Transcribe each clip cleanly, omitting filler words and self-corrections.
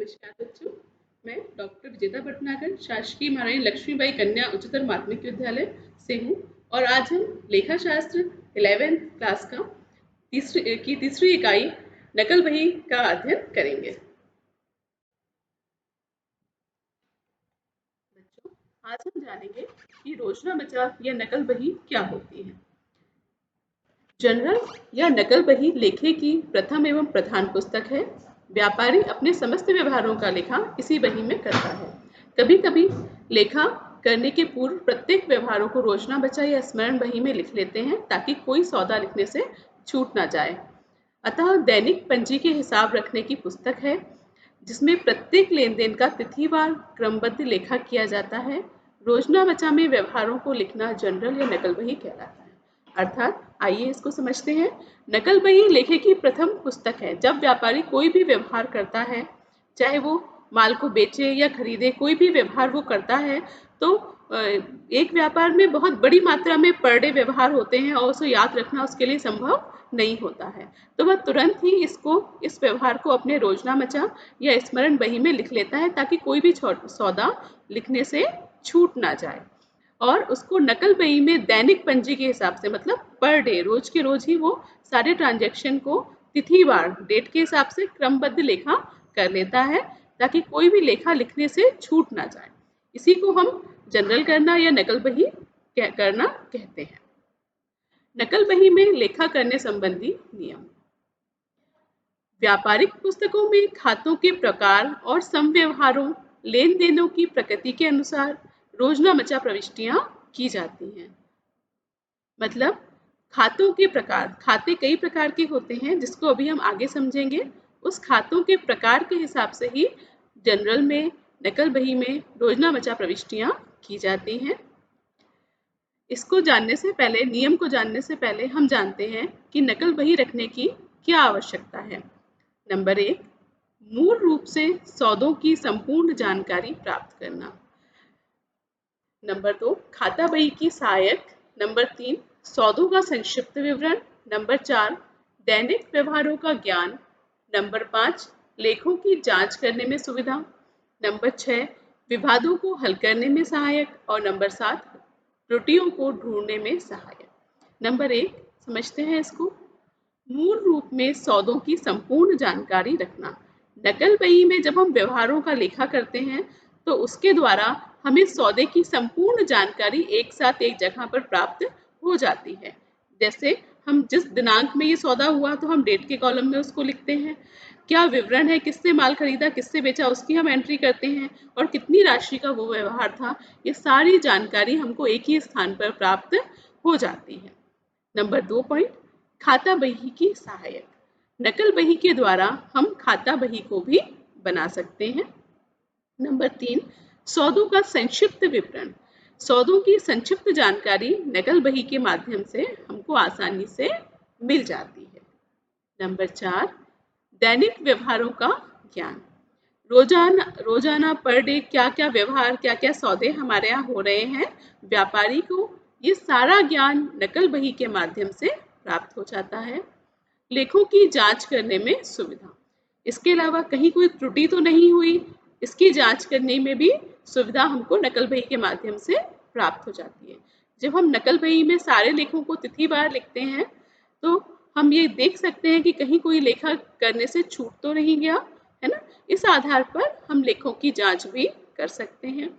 नमस्कार बच्चों, मैं डॉक्टर विजेता भटनागर शासकीय महारानी लक्ष्मीबाई कन्या उच्चतर माध्यमिक विद्यालय से हूँ और आज हम लेखा शास्त्र 11th क्लास का तीसरी इकाई नकल बही का अध्ययन करेंगे। बच्चों, आज हम जानेंगे कि रोशना बचा या नकल बही क्या होती है। जनरल या नकल बही लेखे की प्रथम एवं प्रधान पुस्तक है। व्यापारी अपने समस्त व्यवहारों का लेखा इसी बही में करता है। कभी कभी लेखा करने के पूर्व प्रत्येक व्यवहारों को रोशना बचा या स्मरण बही में लिख लेते हैं ताकि कोई सौदा लिखने से छूट ना जाए। अतः दैनिक पंजी के हिसाब रखने की पुस्तक है जिसमें प्रत्येक लेन देन का तिथिवार क्रमबद्ध लेखा किया जाता है। रोशना बचा में व्यवहारों को लिखना जनरल या नकल बही कहलाता है। अर्थात आइए इसको समझते हैं। नकल बही लेखे की प्रथम पुस्तक है। जब व्यापारी कोई भी व्यवहार करता है, चाहे वो माल को बेचे या खरीदे, कोई भी व्यवहार वो करता है तो एक व्यापार में बहुत बड़ी मात्रा में पर डे व्यवहार होते हैं और उसे याद रखना उसके लिए संभव नहीं होता है, तो वह तुरंत ही इस व्यवहार को अपने रोजनामचा या स्मरण बही में लिख लेता है ताकि कोई भी सौदा लिखने से छूट ना जाए। और उसको नकल बही में दैनिक पंजी के हिसाब से, मतलब पर डे, रोज के रोज ही वो सारे ट्रांजैक्शन को तिथिवार डेट के हिसाब से क्रमबद्ध लेखा कर लेता है ताकि कोई भी लेखा लिखने से छूट ना जाए। इसी को हम जनरल करना या नकल बही करना कहते हैं। नकल बही में लेखा करने संबंधी नियम। व्यापारिक पुस्तकों में खातों के प्रकार और समव्यवहारों, लेन देनों की प्रकृति के अनुसार रोजनामचा प्रविष्टियां की जाती हैं। मतलब खातों के प्रकार, खाते कई प्रकार के होते हैं जिसको अभी हम आगे समझेंगे। उस खातों के प्रकार के हिसाब से ही जनरल में, नकल बही में रोजनामचा प्रविष्टियां की जाती हैं। इसको जानने से पहले, नियम को जानने से पहले हम जानते हैं कि नकल बही रखने की क्या आवश्यकता है। नंबर 1, मूल रूप से सौदों की संपूर्ण जानकारी प्राप्त करना। नंबर 2, खाता बही की सहायक। नंबर 3, सौदों का संक्षिप्त विवरण। नंबर 4, दैनिक व्यवहारों का ज्ञान। नंबर 5, लेखों की जांच करने में सुविधा। नंबर 6, विवादों को हल करने में सहायक। और नंबर 7, त्रुटियों को ढूंढने में सहायक। नंबर 1 समझते हैं इसको। मूल रूप में सौदों की संपूर्ण जानकारी रखना। नकल बही में जब हम व्यवहारों का लेखा करते हैं तो उसके द्वारा हमें सौदे की संपूर्ण जानकारी एक साथ एक जगह पर प्राप्त हो जाती है। जैसे हम जिस दिनांक में ये सौदा हुआ तो हम डेट के कॉलम में उसको लिखते हैं। क्या विवरण है, किससे माल खरीदा, किससे बेचा, उसकी हम एंट्री करते हैं। और कितनी राशि का वो व्यवहार था, ये सारी जानकारी हमको एक ही स्थान पर प्राप्त हो जाती है। नंबर 2 पॉइंट, खाता बही की सहायक। नकल बही के द्वारा हम खाता बही को भी बना सकते हैं। नंबर 3, सौदों का संक्षिप्त विवरण। सौदों की संक्षिप्त जानकारी नकल बही के माध्यम से हमको आसानी से मिल जाती है। नंबर 4, दैनिक व्यवहारों का ज्ञान। रोजाना पर डे क्या क्या व्यवहार, क्या क्या सौदे हमारे यहाँ हो रहे हैं, व्यापारी को ये सारा ज्ञान नकल बही के माध्यम से प्राप्त हो जाता है। लेखों की जांच करने में सुविधा। इसके अलावा कहीं कोई त्रुटि तो नहीं हुई, इसकी जांच करने में भी सुविधा हमको नकल बही के माध्यम से प्राप्त हो जाती है। जब हम नकल बही में सारे लेखों को तिथिवार लिखते हैं तो हम ये देख सकते हैं कि कहीं कोई लेखा करने से छूट तो नहीं गया, है ना। इस आधार पर हम लेखों की जांच भी कर सकते हैं।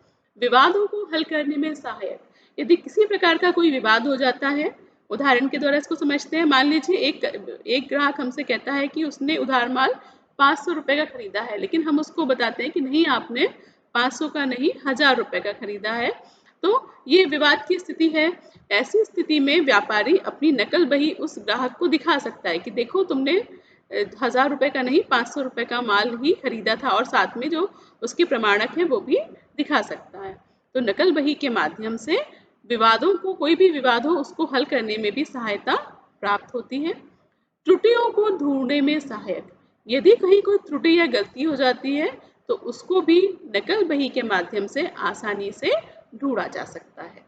विवादों को हल करने में सहायक। यदि किसी प्रकार का कोई विवाद हो जाता है, उदाहरण के द्वारा इसको समझते हैं। मान लीजिए एक ग्राहक हमसे कहता है कि उसने उधार माल 500 रुपए का खरीदा है, लेकिन हम उसको बताते हैं कि नहीं, आपने 500 का नहीं 1000 रुपए का खरीदा है। तो ये विवाद की स्थिति है। ऐसी स्थिति में व्यापारी अपनी नकल बही उस ग्राहक को दिखा सकता है कि देखो, तुमने 1000 रुपए का नहीं 500 रुपए का माल ही खरीदा था, और साथ में जो उसके प्रमाणक है वो भी दिखा सकता है। तो नकल बही के माध्यम से विवादों को, कोई भी विवाद हो उसको हल करने में भी सहायता प्राप्त होती है। त्रुटियों को ढूंढने में सहायक। यदि कहीं कोई त्रुटि या गलती हो जाती है तो उसको भी नकल बही के माध्यम से आसानी से ढूंढा जा सकता है।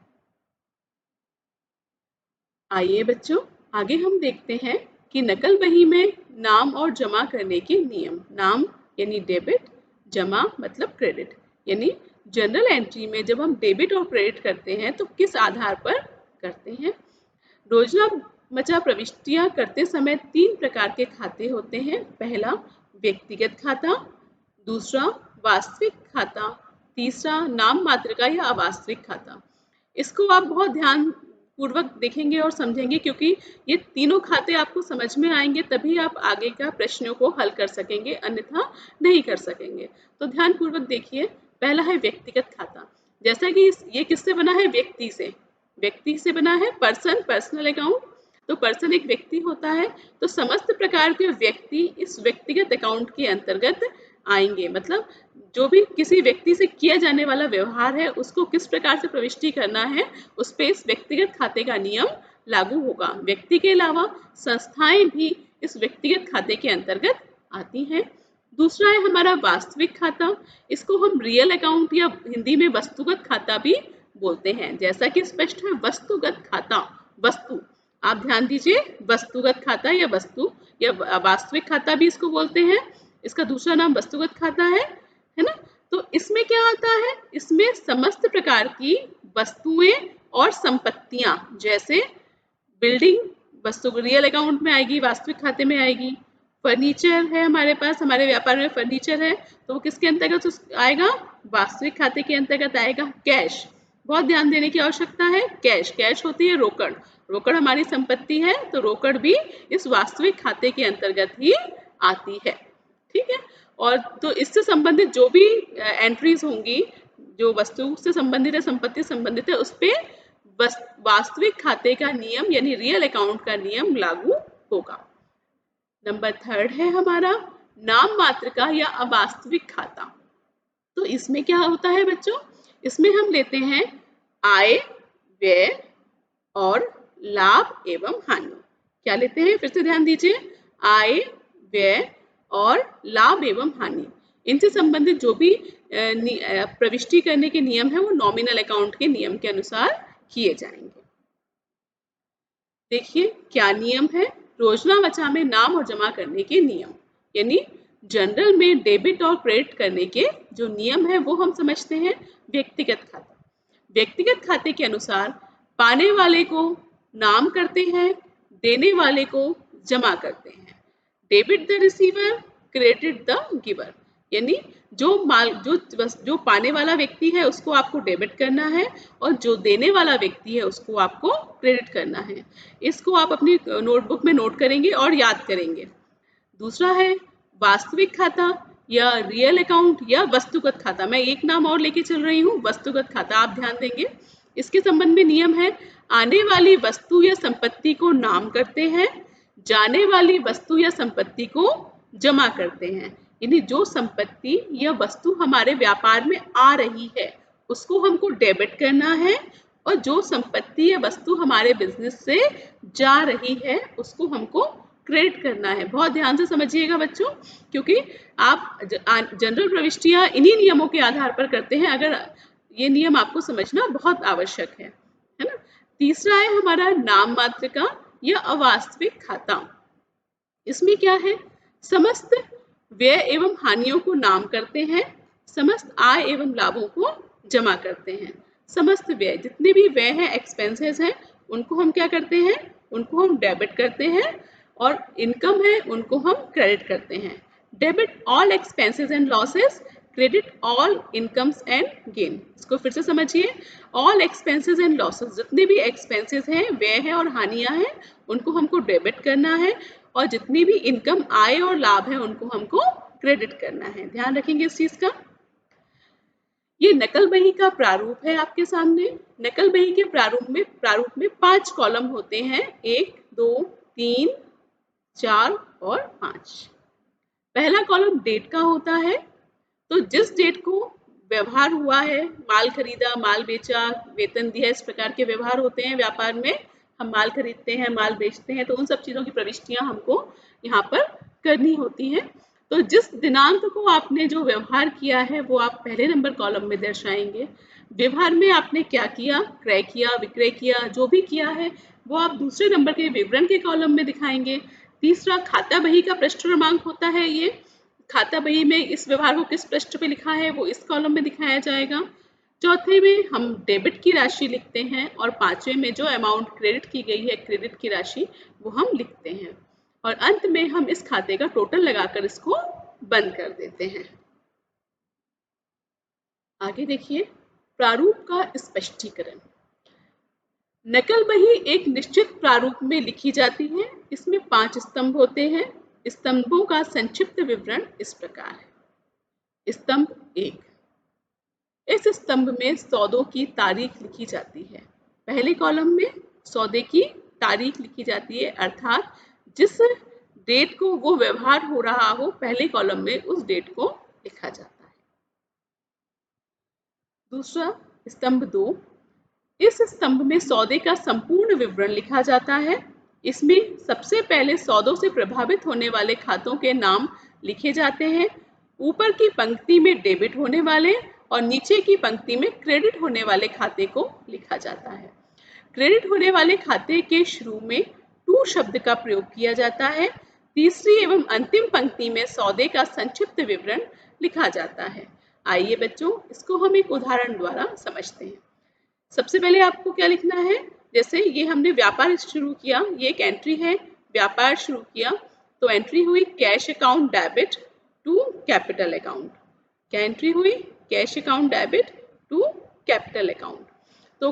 आइए बच्चों, आगे हम देखते हैं कि नकल बही में नाम और जमा करने के नियम। नाम यानी डेबिट, जमा मतलब क्रेडिट। यानी जर्नल एंट्री में जब हम डेबिट और क्रेडिट करते हैं तो किस आधार पर करते हैं। रोजमर्रा प्रविष्टियां करते समय 3 प्रकार के खाते होते हैं। पहला व्यक्तिगत खाता, दूसरा वास्तविक खाता, तीसरा नाम मात्र का या अवास्तविक खाता। इसको आप बहुत ध्यान पूर्वक देखेंगे और समझेंगे, क्योंकि ये तीनों खाते आपको समझ में आएंगे तभी आप आगे का प्रश्नों को हल कर सकेंगे, अन्यथा नहीं कर सकेंगे। तो ध्यान पूर्वक देखिए। पहला है व्यक्तिगत खाता। जैसा कि ये किससे बना है, व्यक्ति से, व्यक्ति से बना है, पर्सन, पर्सनल अकाउंट। तो पर्सन एक व्यक्ति होता है, तो समस्त प्रकार के व्यक्ति इस व्यक्तिगत अकाउंट के अंतर्गत आएंगे। मतलब जो भी किसी व्यक्ति से किया जाने वाला व्यवहार है उसको किस प्रकार से प्रविष्टि करना है, उस पे इस व्यक्तिगत खाते का नियम लागू होगा। व्यक्ति के अलावा संस्थाएं भी इस व्यक्तिगत खाते के अंतर्गत आती हैं। दूसरा है हमारा वास्तविक खाता। इसको हम रियल अकाउंट या हिंदी में वस्तुगत खाता भी बोलते हैं। जैसा कि स्पष्ट है, वस्तुगत खाता, वस्तु, आप ध्यान दीजिए, वस्तुगत खाता या वस्तु या वास्तविक खाता भी इसको बोलते हैं। इसका दूसरा नाम वस्तुगत खाता है ना। तो इसमें क्या आता है, इसमें समस्त प्रकार की वस्तुएं और संपत्तियां, जैसे बिल्डिंग वस्तु रियल अकाउंट में आएगी, वास्तविक खाते में आएगी। फर्नीचर है हमारे पास, हमारे व्यापार में फर्नीचर है, तो वो किसके अंतर्गत आएगा, वास्तविक खाते के अंतर्गत आएगा। कैश, बहुत ध्यान देने की आवश्यकता है। कैश, कैश होती है रोकड़, रोकड़ हमारी संपत्ति है, तो रोकड़ भी इस वास्तविक खाते के अंतर्गत ही आती है। ठीक है। और तो इससे संबंधित जो भी एंट्रीज होंगी, जो वस्तु से संबंधित है, संपत्ति संबंधित है, उस पे वास्तविक खाते का नियम यानी रियल अकाउंट का नियम लागू होगा। नंबर 3 है हमारा नाम मात्र का या अवास्तविक खाता। तो इसमें क्या होता है बच्चों, इसमें हम लेते हैं आय, व्यय और लाभ एवं हानि। क्या लेते हैं, फिर से ध्यान दीजिए, आय, व्यय और लाभ एवं हानि। इनसे संबंधित जो भी प्रविष्टि करने के नियम है वो नॉमिनल अकाउंट के नियम के अनुसार किए जाएंगे। देखिए क्या नियम है, रोजना बचा में नाम और जमा करने के नियम। यानी जनरल में डेबिट और क्रेडिट करने के जो नियम है वो हम समझते हैं व्यक्तिगत खाता। व्यक्तिगत खाते के अनुसार पाने वाले को नाम करते हैं, देने वाले को जमा करते हैं। Debit the receiver, credit the giver. यानी जो पाने वाला व्यक्ति है उसको आपको डेबिट करना है और जो देने वाला व्यक्ति है उसको आपको क्रेडिट करना है। इसको आप अपनी नोटबुक में नोट करेंगे और याद करेंगे। दूसरा है वास्तविक खाता या रियल अकाउंट या वस्तुगत खाता। मैं एक नाम और लेके चल रही हूँ, वस्तुगत खाता, आप ध्यान देंगे। इसके संबंध में नियम है, आने वाली वस्तु या संपत्ति को नाम करते हैं, जाने वाली वस्तु या संपत्ति को जमा करते हैं। यानी जो संपत्ति या वस्तु हमारे व्यापार में आ रही है उसको हमको डेबिट करना है, और जो संपत्ति या वस्तु हमारे बिजनेस से जा रही है उसको हमको क्रेडिट करना है। बहुत ध्यान से समझिएगा बच्चों, क्योंकि आप जनरल प्रविष्टियां इन्हीं नियमों के आधार पर करते हैं। अगर ये नियम आपको समझना बहुत आवश्यक है ना। तीसरा है हमारा नाम मात्र का या अवास्तविक खाता। इसमें क्या है, समस्त व्यय एवं हानियों को नाम करते हैं, समस्त आय एवं लाभों को जमा करते हैं। समस्त व्यय, जितने भी व्यय हैं, एक्सपेंसेस हैं, उनको हम क्या करते हैं, उनको हम डेबिट करते हैं, और इनकम है उनको हम क्रेडिट करते हैं। Debit all expenses and losses, credit all incomes and gain. इसको फिर से समझिए, ऑल एक्सपेंसेस एंड लॉसेस, जितने भी एक्सपेंसेस हैं, व्यय है और हानियां हैं, उनको हमको डेबिट करना है, और जितनी भी इनकम, आय और लाभ है उनको हमको क्रेडिट करना है। ध्यान रखेंगे इस चीज का। ये नकल बही का प्रारूप है आपके सामने। नकल बही के प्रारूप में 5 कॉलम होते हैं, 1, 2, 3, 4 और 5। पहला कॉलम डेट का होता है, तो जिस डेट को व्यवहार हुआ है, माल खरीदा, माल बेचा, वेतन दिया, इस प्रकार के व्यवहार होते हैं व्यापार में। हम माल खरीदते हैं, माल बेचते हैं, तो उन सब चीज़ों की प्रविष्टियां हमको यहाँ पर करनी होती हैं। तो जिस दिनांक को आपने जो व्यवहार किया है वो आप पहले नंबर कॉलम में दर्शाएंगे। व्यवहार में आपने क्या किया, क्रय किया, विक्रय किया, जो भी किया है वो आप दूसरे नंबर के विवरण के कॉलम में दिखाएंगे। तीसरा खाता बही का पृष्ठ क्रमांक होता है ये। खाता बही में इस व्यवहार को किस पृष्ठ पे लिखा है वो इस कॉलम में दिखाया जाएगा। चौथे में हम डेबिट की राशि लिखते हैं और पांचवें में जो अमाउंट क्रेडिट की गई है, क्रेडिट की राशि, वो हम लिखते हैं और अंत में हम इस खाते का टोटल लगाकर इसको बंद कर देते हैं। आगे देखिए, प्रारूप का स्पष्टीकरण। नकल बही एक निश्चित प्रारूप में लिखी जाती है। इसमें 5 स्तंभ होते हैं। स्तंभों का संक्षिप्त विवरण इस प्रकार है। स्तंभ 1, इस स्तंभ में सौदों की तारीख लिखी जाती है। पहले कॉलम में सौदे की तारीख लिखी जाती है, अर्थात जिस डेट को वो व्यवहार हो रहा हो, पहले कॉलम में उस डेट को लिखा जाता है। दूसरा, स्तंभ 2, इस स्तंभ में सौदे का संपूर्ण विवरण लिखा जाता है। इसमें सबसे पहले सौदों से प्रभावित होने वाले खातों के नाम लिखे जाते हैं। ऊपर की पंक्ति में डेबिट होने वाले और नीचे की पंक्ति में क्रेडिट होने वाले खाते को लिखा जाता है। क्रेडिट होने वाले खाते के शुरू में टू शब्द का प्रयोग किया जाता है। तीसरी एवं अंतिम पंक्ति में सौदे का संक्षिप्त विवरण लिखा जाता है। आइए बच्चों, इसको हम एक उदाहरण द्वारा समझते हैं। सबसे पहले आपको क्या लिखना है, जैसे ये हमने व्यापार शुरू किया, ये एक एंट्री है, व्यापार शुरू किया, तो एंट्री हुई cash account debit to capital account. क्या एंट्री हुई? Cash account debit to capital account. तो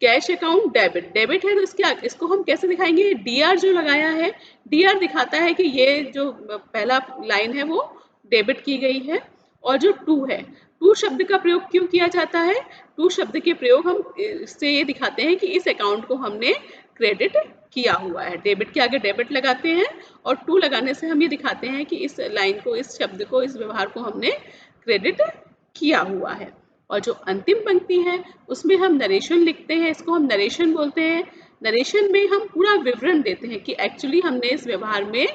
कैश अकाउंट डेबिट, डेबिट है तो इसको हम कैसे दिखाएंगे? डीआर जो लगाया है, डीआर दिखाता है कि ये जो पहला लाइन है वो डेबिट की गई है। और जो टू है, टू शब्द का प्रयोग क्यों किया जाता है? टू शब्द के प्रयोग हम इससे ये दिखाते हैं कि इस अकाउंट को हमने क्रेडिट किया हुआ है। डेबिट के आगे डेबिट लगाते हैं और टू लगाने से हम ये दिखाते हैं कि इस लाइन को, इस शब्द को, इस व्यवहार को हमने क्रेडिट किया हुआ है। और जो अंतिम पंक्ति है उसमें हम नरेशन लिखते हैं, इसको हम नरेशन बोलते हैं। नरेशन में हम पूरा विवरण देते हैं कि एक्चुअली हमने इस व्यवहार में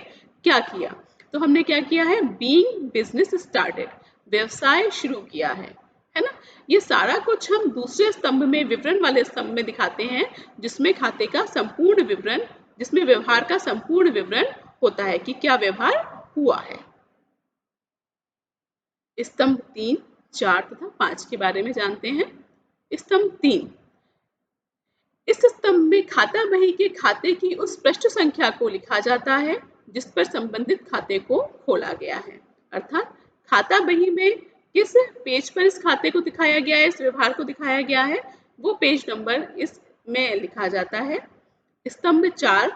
क्या किया। तो हमने क्या किया है? बीइंग बिजनेस स्टार्टेड, व्यवसाय शुरू किया है ना। ये सारा कुछ हम दूसरे स्तंभ में, विवरण वाले स्तंभ में दिखाते हैं, जिसमें खाते का संपूर्ण विवरण, जिसमें व्यवहार का संपूर्ण विवरण होता है कि क्या व्यवहार हुआ है। स्तंभ 3, 4 तथा 5 के बारे में जानते हैं। स्तंभ 3, इस स्तंभ में खाता बही के खाते की उस पृष्ठ संख्या को लिखा जाता है जिस पर संबंधित खाते को खोला गया है। अर्थात खाता बही में किस पेज पर इस खाते को दिखाया गया है, इस व्यवहार को दिखाया गया है, वो पेज नंबर इसमें लिखा जाता है। स्तंभ 4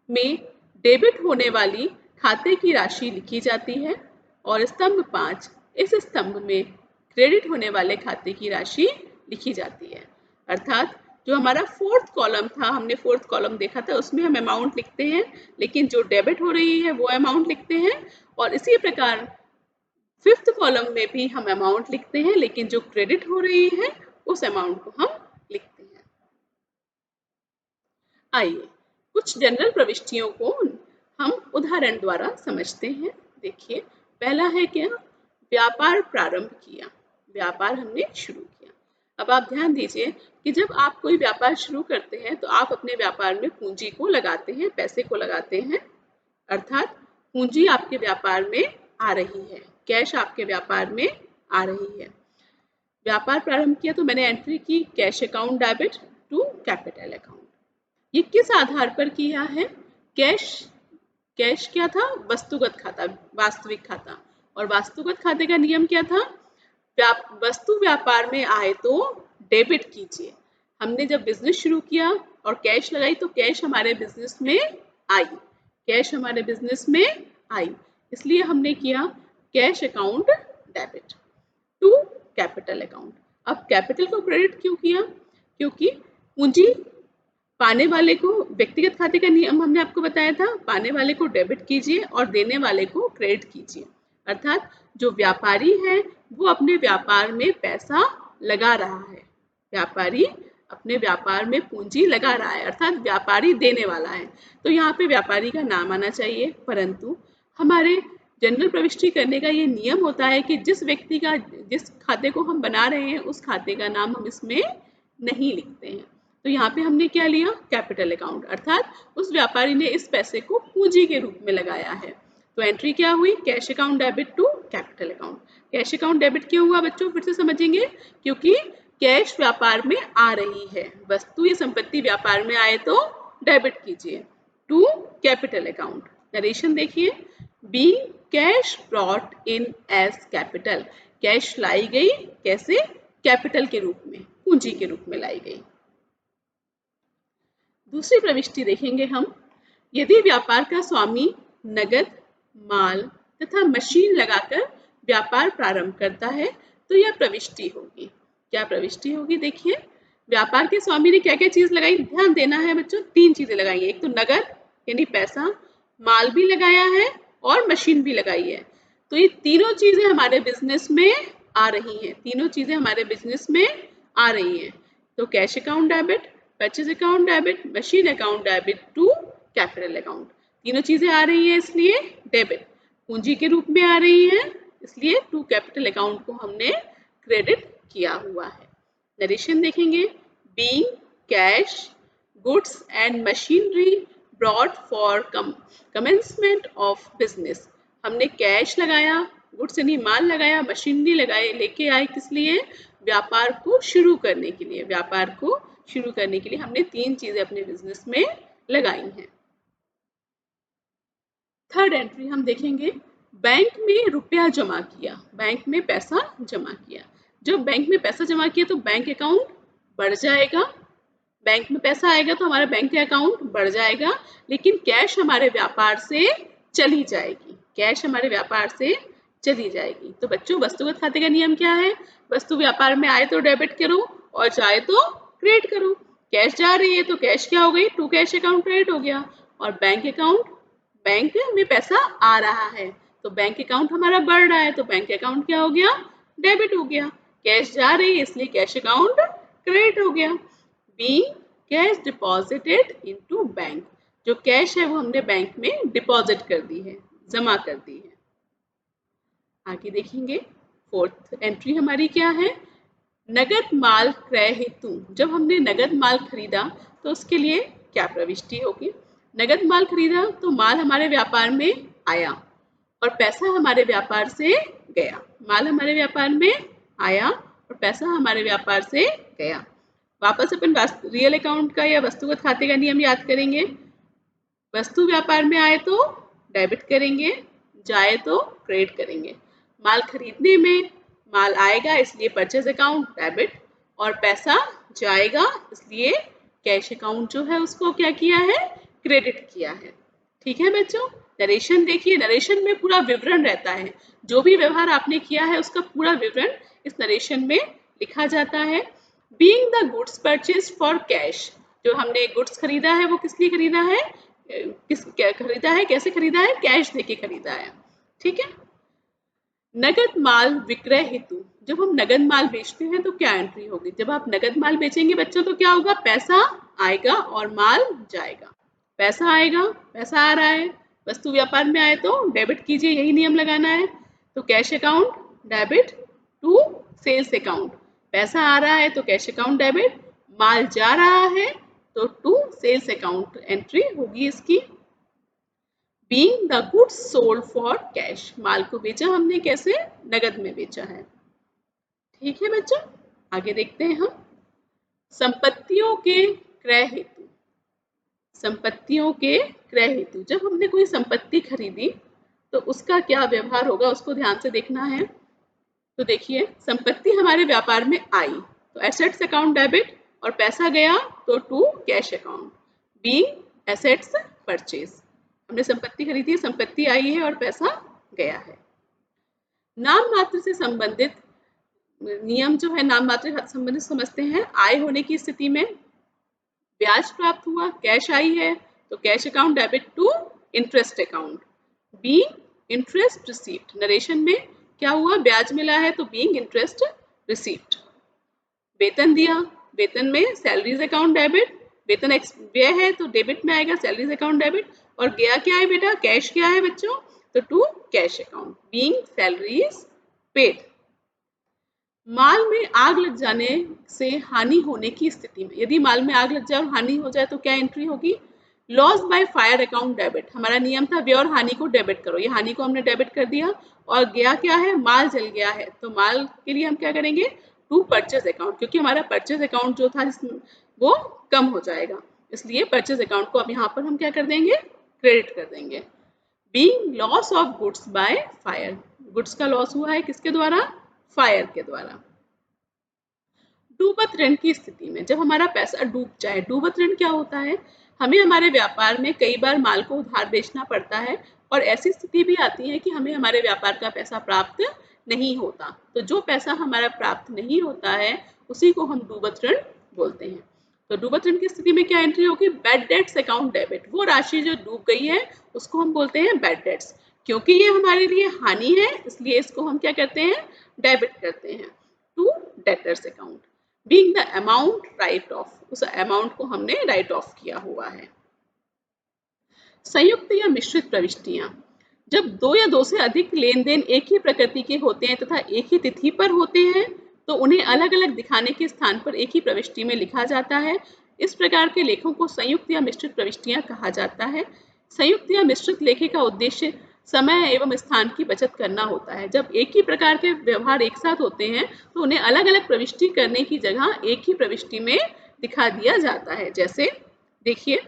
में डेबिट होने वाली खाते की राशि लिखी जाती है और स्तंभ 5, इस स्तंभ में क्रेडिट होने वाले खाते की राशि लिखी जाती है। अर्थात जो हमारा फोर्थ कॉलम था, हमने फोर्थ कॉलम देखा था, उसमें हम अमाउंट लिखते हैं, लेकिन जो डेबिट हो रही है वो अमाउंट लिखते हैं। और इसी प्रकार फिफ्थ कॉलम में भी हम अमाउंट लिखते हैं, लेकिन जो क्रेडिट हो रही है उस अमाउंट को हम लिखते हैं। आइए कुछ जनरल प्रविष्टियों को हम उदाहरण द्वारा समझते हैं। देखिए, पहला है क्या? व्यापार प्रारंभ किया, व्यापार हमने शुरू किया। अब आप ध्यान दीजिए कि जब आप कोई व्यापार शुरू करते हैं तो आप अपने व्यापार में पूंजी को लगाते हैं, पैसे को लगाते हैं। अर्थात पूंजी आपके व्यापार में आ रही है, कैश आपके व्यापार में आ रही है। व्यापार प्रारंभ किया तो मैंने एंट्री की cash account debit to capital account. ये किस आधार पर किया है? कैश क्या था? वस्तुगत खाता, वास्तविक खाता। और वास्तुगत खाते का नियम क्या था? वस्तु व्यापार में आए तो डेबिट कीजिए। हमने जब बिजनेस शुरू किया और कैश लगाई तो कैश हमारे बिजनेस में आई, कैश हमारे बिजनेस में आई, इसलिए हमने किया cash account debit to capital account. अब कैपिटल को क्रेडिट क्यों किया? क्योंकि पूंजी पाने वाले को, व्यक्तिगत खाते का नियम हमने आपको बताया था, पाने वाले को डेबिट कीजिए और देने वाले को क्रेडिट कीजिए। अर्थात जो व्यापारी है वो अपने व्यापार में पैसा लगा रहा है, व्यापारी अपने व्यापार में पूंजी लगा रहा है, अर्थात व्यापारी देने वाला है। तो यहाँ पे व्यापारी का नाम आना चाहिए, परंतु हमारे जनरल प्रविष्टि करने का ये नियम होता है कि जिस व्यक्ति का, जिस खाते को हम बना रहे हैं उस खाते का नाम हम इसमें नहीं लिखते हैं। तो यहाँ पे हमने क्या लिया? कैपिटल अकाउंट, अर्थात उस व्यापारी ने इस पैसे को पूंजी के रूप में लगाया है। तो एंट्री क्या हुई, cash account debit to capital account. Cash account debit क्यों हुआ बच्चों, फिर से समझेंगे, क्योंकि कैश व्यापार में आ रही है, वस्तु या संपत्ति व्यापार में आए तो डेबिट कीजिए टू कैपिटल अकाउंट। नरेशन देखिए, being cash brought in as capital, cash लाई गई कैसे, कैपिटल के रूप में, पूंजी के रूप में लाई गई। दूसरी प्रविष्टि देखेंगे हम, यदि व्यापार का स्वामी नगद, माल तथा मशीन लगाकर व्यापार प्रारंभ करता है तो यह प्रविष्टि होगी। क्या प्रविष्टि होगी, देखिए व्यापार के स्वामी ने क्या क्या चीज लगाई, ध्यान देना है बच्चों, 3 चीजें लगाई है, एक तो नगद यानी पैसा, माल भी लगाया है और मशीन भी लगाई है। तो ये तीनों चीजें हमारे बिजनेस में आ रही हैं, तीनों चीजें हमारे बिजनेस में आ रही हैं। तो cash account debit, purchase account debit, machine account debit to capital account, तीनों चीजें आ रही हैं इसलिए डेबिट, पूंजी के रूप में आ रही है इसलिए टू कैपिटल अकाउंट को हमने क्रेडिट किया हुआ है। नरेशन देखेंगे, being cash goods and machinery brought for commencement of business, हमने कैश लगाया, गुड्स यानी माल लगाया, मशीनरी लगाए, लेके आए किस लिए, व्यापार को शुरू करने के लिए, व्यापार को शुरू करने के लिए हमने 3 चीजें अपने बिजनेस में लगाई हैं। थर्ड एंट्री हम देखेंगे, बैंक में रुपया जमा किया, बैंक में पैसा जमा किया। जब बैंक में पैसा जमा किया तो बैंक अकाउंट बढ़ जाएगा, बैंक में पैसा आएगा तो हमारा बैंक अकाउंट बढ़ जाएगा, लेकिन कैश हमारे व्यापार से चली जाएगी, कैश हमारे व्यापार से चली जाएगी। तो बच्चों वस्तुगत खाते का नियम क्या है, वस्तु व्यापार में आए तो डेबिट करो और जाए तो क्रेडिट करो। कैश जा रही है तो कैश क्या हो गई, टू कैश अकाउंट क्रेडिट हो गया, और बैंक अकाउंट, बैंक में पैसा आ रहा है तो बैंक अकाउंट हमारा बढ़ रहा है तो बैंक अकाउंट क्या हो गया, डेबिट हो गया। कैश जा रही है इसलिए कैश अकाउंट क्रेडिट हो गया। Being cash deposited into bank, जो कैश है वो हमने बैंक में डिपॉजिट कर दी है, जमा कर दी है। आगे देखेंगे, फोर्थ एंट्री हमारी क्या है, नगद माल क्रय हेतु, जब हमने नगद माल खरीदा तो उसके लिए क्या प्रविष्टि होगी। नगद माल खरीदा तो माल हमारे व्यापार में आया और पैसा हमारे व्यापार से गया, माल हमारे व्यापार में आया और पैसा हमारे व्यापार से गया। वापस अपन रियल अकाउंट का या वस्तुगत खाते का नियम याद करेंगे, वस्तु व्यापार में आए तो डेबिट करेंगे, जाए तो क्रेडिट करेंगे। माल खरीदने में माल आएगा इसलिए परचेज अकाउंट डेबिट, और पैसा जाएगा इसलिए कैश अकाउंट जो है उसको क्या किया है, क्रेडिट किया है। ठीक है बच्चों, नरेशन देखिए, नरेशन में पूरा विवरण रहता है, जो भी व्यवहार आपने किया है उसका पूरा विवरण इस नरेशन में लिखा जाता है। Being the goods purchase for cash, जो हमने गुड्स खरीदा है वो किस लिए खरीदा है, खरीदा है, कैसे खरीदा है, कैश देके खरीदा है। ठीक है, नगद माल विक्रय हेतु, जब हम नगद माल बेचते हैं तो क्या एंट्री होगी, जब आप नगद माल बेचेंगे बच्चों तो क्या होगा, पैसा आएगा और माल जाएगा। पैसा आएगा, पैसा आ रहा है, वस्तु व्यापार में आए तो डेबिट कीजिए, यही नियम लगाना है। तो cash account debit to sales account, पैसा आ रहा है तो कैश अकाउंट डेबिट, माल जा रहा है तो टू सेल्स अकाउंट एंट्री होगी इसकी। Being the goods sold for cash, माल को बेचा हमने कैसे, नगद में बेचा है। ठीक है बच्चों, आगे देखते हैं हम, संपत्तियों के क्रय हेतु। संपत्तियों के क्रय हेतु, जब हमने कोई संपत्ति खरीदी तो उसका क्या व्यवहार होगा उसको ध्यान से देखना है। तो देखिए, संपत्ति हमारे व्यापार में आई तो एसेट्स अकाउंट डेबिट, और पैसा गया तो to cash account, being assets purchase, हमने संपत्ति खरीदी है, संपत्ति आई है और पैसा गया है। नाम मात्र से संबंधित नियम जो है, नाम मात्र से संबंधित समझते हैं। आय होने की स्थिति में ब्याज प्राप्त हुआ, कैश आई है तो cash account debit to interest account, being interest received, narration में क्या हुआ, ब्याज मिला है तो बीइंग इंटरेस्ट रिसीव्ड। वेतन दिया, वेतन में सैलरीज अकाउंट डेबिट, वेतन व्यय है तो डेबिट में आएगा सैलरीज अकाउंट डेबिट, और गया क्या है बेटा, कैश क्या है बच्चों, तो to cash account, being salaries paid. माल में आग लग जाने से हानि होने की स्थिति में, यदि माल में आग लग जाए और हानि हो जाए तो क्या एंट्री होगी, loss by fire account debit, हमारा नियम था व्यय और हानि को डेबिट करो, ये हानि को हमने डेबिट कर दिया और गया क्या है, माल जल गया है, तो माल के लिए हम क्या करेंगे, टू परचेज अकाउंट, क्योंकि हमारा परचेज अकाउंट जो था वो कम हो जाएगा, इसलिए परचेज अकाउंट को अब यहाँ पर हम क्या कर देंगे, क्रेडिट कर देंगे। Being loss of goods by fire, goods का लॉस हुआ है किसके द्वारा, फायर के द्वारा। डूबत ऋण की स्थिति में, जब हमारा पैसा डूब जाए, डूबत ऋण क्या होता है, हमें हमारे व्यापार में कई बार माल को उधार बेचना पड़ता है और ऐसी स्थिति भी आती है कि हमें हमारे व्यापार का पैसा प्राप्त नहीं होता, तो जो पैसा हमारा प्राप्त नहीं होता है उसी को हम डूबत ऋण बोलते हैं। तो डूबत ऋण की स्थिति में क्या एंट्री होगी, बैड डेट्स अकाउंट डेबिट, वो राशि जो डूब गई है उसको हम बोलते हैं बैड डेट्स, क्योंकि ये हमारे लिए हानि है इसलिए इसको हम क्या करते हैं, डेबिट करते हैं to debtors account. Being the amount write off, उस अमाउंट को हमने राइट ऑफ किया हुआ है। संयुक्त या मिश्रित प्रविष्टियां, जब दो या दो से अधिक लेन देन एक ही प्रकृति के होते हैं तथा एक ही तिथि पर होते हैं तो उन्हें अलग अलग दिखाने के स्थान पर एक ही प्रविष्टि में लिखा जाता है। इस प्रकार के लेखों को संयुक्त या मिश्रित प्रविष्टियां कहा जाता है। संयुक्त या मिश्रित लेखे का उद्देश्य समय एवं स्थान की बचत करना होता है। जब एक ही प्रकार के व्यवहार एक साथ होते हैं तो उन्हें अलग अलग प्रविष्टि करने की जगह एक ही प्रविष्टि में दिखा दिया जाता है। जैसे देखिए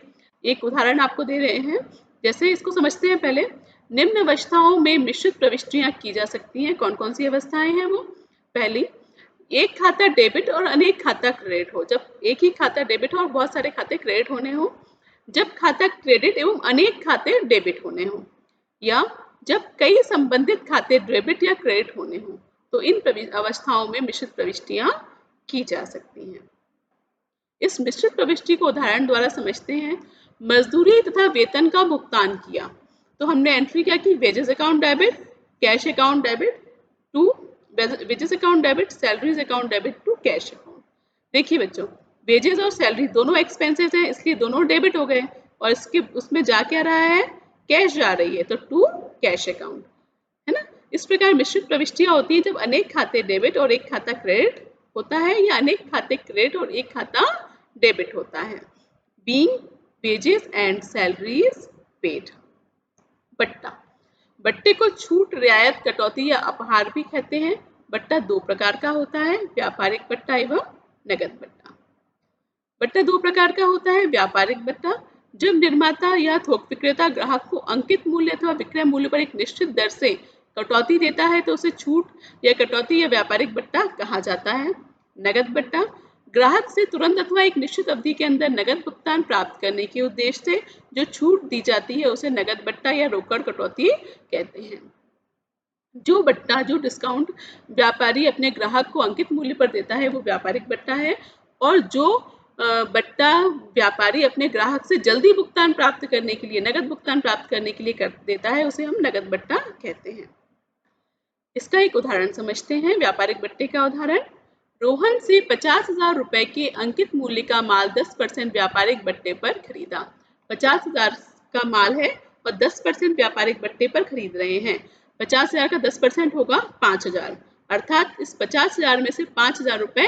एक उदाहरण आपको दे रहे हैं, जैसे इसको समझते हैं पहले। निम्न अवस्थाओं में मिश्रित प्रविष्टियां की जा सकती हैं। कौन कौन सी अवस्थाएं हैं वो, पहली, एक खाता डेबिट और अनेक खाता क्रेडिट हो, जब एक ही खाता डेबिट हो और बहुत सारे खाते क्रेडिट होने हो, जब खाता क्रेडिट एवं अनेक खाते डेबिट होने हो, या जब कई संबंधित खाते डेबिट या क्रेडिट होने हो, तो इन अवस्थाओं में मिश्रित प्रविष्टियां की जा सकती हैं। इस मिश्रित प्रविष्टि को उदाहरण द्वारा समझते हैं। मजदूरी तथा वेतन का भुगतान किया, तो हमने एंट्री क्या की, wages account debit, cash account debit to wages account debit, salaries account debit to cash account. देखिए बच्चों, वेजेस और सैलरी दोनों एक्सपेंसेस हैं इसलिए दोनों डेबिट हो गए और इसके उसमें जा क्या रहा है, कैश जा रही है, तो टू कैश अकाउंट, है ना। इस प्रकार मिश्रित प्रविष्टियां होती है जब अनेक खाते डेबिट और एक खाता क्रेडिट होता है या अनेक खाते क्रेडिट और एक खाता डेबिट होता है। Being wages and salaries paid. बट्टा, बट्टे को छूट, रियायत, कटौती या अपहार भी कहते हैं। बट्टा दो प्रकार का होता है, व्यापारिक बट्टा एवं नगद बट्टा। बट्टा दो प्रकार का होता है, व्यापारिक बट्टा, जब निर्माता या थोक विक्रेता ग्राहक को अंकित मूल्य अथवा विक्रय मूल्य पर एक निश्चित दर से कटौती देता है तो उसे छूट या कटौती या व्यापारिक बट्टा कहा जाता है। नगद बट्टा, ग्राहक से तुरंत अथवा एक निश्चित अवधि के अंदर नगद भुगतान प्राप्त करने के उद्देश्य से जो छूट दी जाती है उसे नगद बट्टा या रोकड़ कटौती कहते हैं। जो बट्टा, जो डिस्काउंट व्यापारी अपने ग्राहक को अंकित मूल्य पर देता है वो व्यापारिक बट्टा है, और जो बट्टा व्यापारी अपने ग्राहक से जल्दी भुगतान प्राप्त करने के लिए, नगद भुगतान प्राप्त करने के लिए कर देता है उसे हम नगद बट्टा कहते हैं। इसका एक उदाहरण समझते हैं, व्यापारिक बट्टे का उदाहरण। रोहन से 50,000 रुपए के अंकित मूल्य का माल 10% व्यापारिक बट्टे पर खरीदा। 50,000 का माल है और 10% व्यापारिक बट्टे पर खरीद रहे हैं। 50,000 का 10% होगा 5,000, अर्थात इस 50,000 में से 5,000 रुपए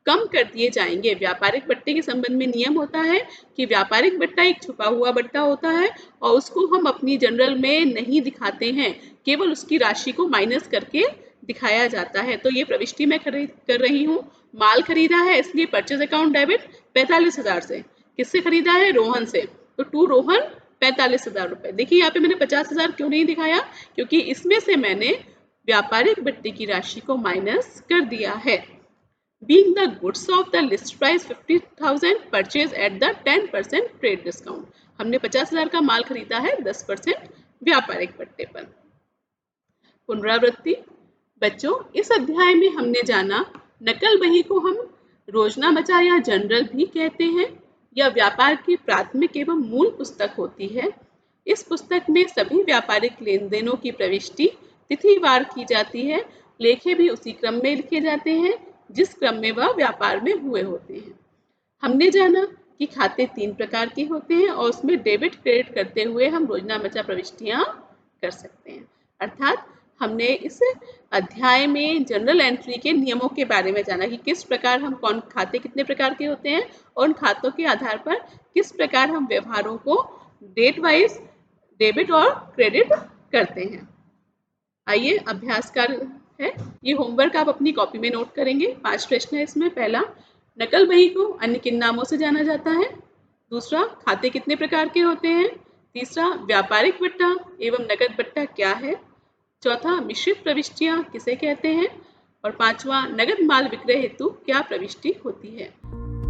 कम कर दिए जाएंगे। व्यापारिक बट्टे के संबंध में नियम होता है कि व्यापारिक बट्टा एक छुपा हुआ बट्टा होता है और उसको हम अपनी जनरल में नहीं दिखाते हैं, केवल उसकी राशि को माइनस करके दिखाया जाता है। तो ये प्रविष्टि मैं कर रही हूँ, माल खरीदा है इसलिए परचेज अकाउंट डेबिट 45,000 से, किससे खरीदा है, रोहन से, तो टू रोहन 45,000 रुपए। देखिए यहाँ पे मैंने 50,000 क्यों नहीं दिखाया, क्योंकि इसमें से मैंने व्यापारिक बट्टे की राशि को माइनस कर दिया है। Being the goods of the list price 50,000 purchase at the 10% trade discount, हमने 50,000 का माल खरीदा है 10% व्यापारिक बट्टे पर। पुनरावृत्ति। बच्चों, इस अध्याय में हमने जाना नकल बही को हम रोजनामचा या जनरल भी कहते हैं। यह व्यापार की प्राथमिक एवं मूल पुस्तक होती है। इस पुस्तक में सभी व्यापारिक लेन देनों की प्रविष्टि तिथिवार की जाती है। लेखे भी उसी क्रम में लिखे जाते हैं जिस क्रम में वह व्यापार में हुए होते हैं। हमने जाना कि खाते 3 प्रकार के होते हैं और उसमें डेबिट क्रेडिट करते हुए हम रोजनामचा प्रविष्टियां कर सकते हैं। अर्थात हमने इस अध्याय में जर्नल एंट्री के नियमों के बारे में जाना कि किस प्रकार हम कौन खाते कितने प्रकार के होते हैं और उन खातों के आधार पर किस प्रकार हम व्यवहारों को डेट वाइज डेबिट और क्रेडिट करते हैं। आइए अभ्यास कार्य है, ये होमवर्क आप अपनी कॉपी में नोट करेंगे। 5 प्रश्न है इसमें। पहला, नकल बही को अन्य किन नामों से जाना जाता है? दूसरा, खाते कितने प्रकार के होते हैं? तीसरा, व्यापारिक बट्टा एवं नकद बट्टा क्या है? चौथा, मिश्रित प्रविष्टियां किसे कहते हैं? और पांचवा, नगद माल विक्रय हेतु क्या प्रविष्टि होती है?